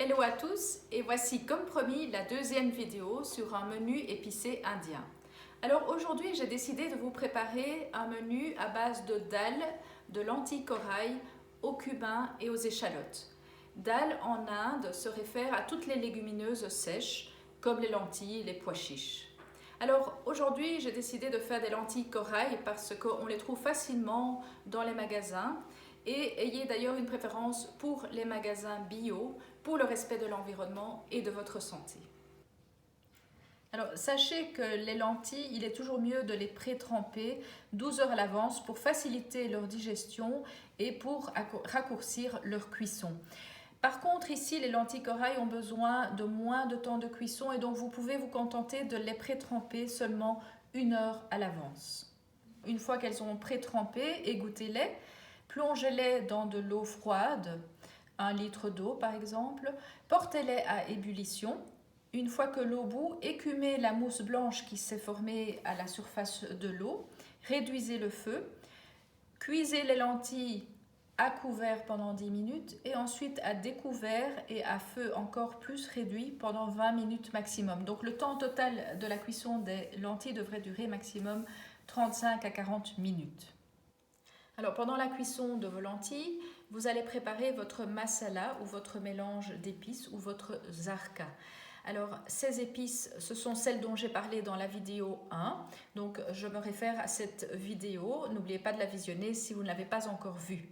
Hello à tous et voici comme promis la deuxième vidéo sur un menu épicé indien. Alors aujourd'hui j'ai décidé de vous préparer un menu à base de dalles, de lentilles corail, au cumin et aux échalotes. Dalles en Inde se réfère à toutes les légumineuses sèches comme les lentilles, les pois chiches. Alors aujourd'hui j'ai décidé de faire des lentilles corail parce qu'on les trouve facilement dans les magasins. Et ayez d'ailleurs une préférence pour les magasins bio, pour le respect de l'environnement et de votre santé. Alors sachez que les lentilles, il est toujours mieux de les pré-tremper 12 heures à l'avance pour faciliter leur digestion et pour raccourcir leur cuisson. Par contre, ici, les lentilles corail ont besoin de moins de temps de cuisson et donc vous pouvez vous contenter de les pré-tremper seulement 1 heure à l'avance. Une fois qu'elles sont pré-trempées, égouttez-les. Plongez-les dans de l'eau froide, 1 litre d'eau par exemple, portez-les à ébullition. Une fois que l'eau bout, écumez la mousse blanche qui s'est formée à la surface de l'eau, réduisez le feu, cuisez les lentilles à couvert pendant 10 minutes et ensuite à découvert et à feu encore plus réduit pendant 20 minutes maximum. Donc le temps total de la cuisson des lentilles devrait durer maximum 35 à 40 minutes. Alors pendant la cuisson de vos lentilles, vous allez préparer votre masala ou votre mélange d'épices ou votre zarka. Alors ces épices, ce sont celles dont j'ai parlé dans la vidéo 1, donc je me réfère à cette vidéo, n'oubliez pas de la visionner si vous ne l'avez pas encore vue.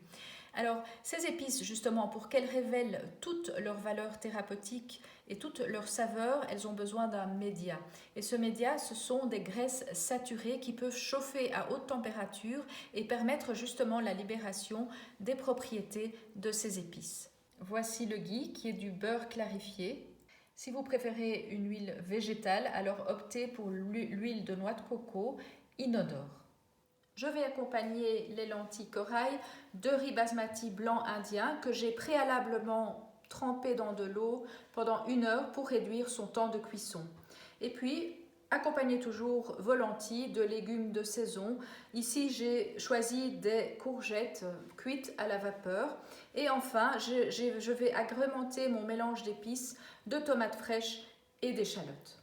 Alors ces épices, justement, pour qu'elles révèlent toutes leurs valeurs thérapeutiques et toutes leurs saveurs, elles ont besoin d'un média. Et ce média, ce sont des graisses saturées qui peuvent chauffer à haute température et permettre justement la libération des propriétés de ces épices. Voici le ghee qui est du beurre clarifié. Si vous préférez une huile végétale, alors optez pour l'huile de noix de coco inodore. Je vais accompagner les lentilles corail de riz basmati blanc indien que j'ai préalablement trempé dans de l'eau pendant 1 heure pour réduire son temps de cuisson. Et puis, accompagnez toujours vos lentilles de légumes de saison. Ici, j'ai choisi des courgettes cuites à la vapeur. Et enfin, je vais agrémenter mon mélange d'épices de tomates fraîches et d'échalotes.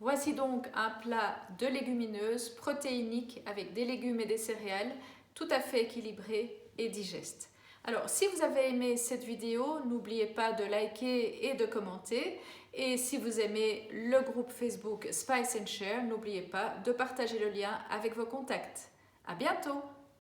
Voici donc un plat de légumineuses protéiniques avec des légumes et des céréales, tout à fait équilibré et digeste. Alors, si vous avez aimé cette vidéo, n'oubliez pas de liker et de commenter. Et si vous aimez le groupe Facebook Spice and Share, n'oubliez pas de partager le lien avec vos contacts. À bientôt!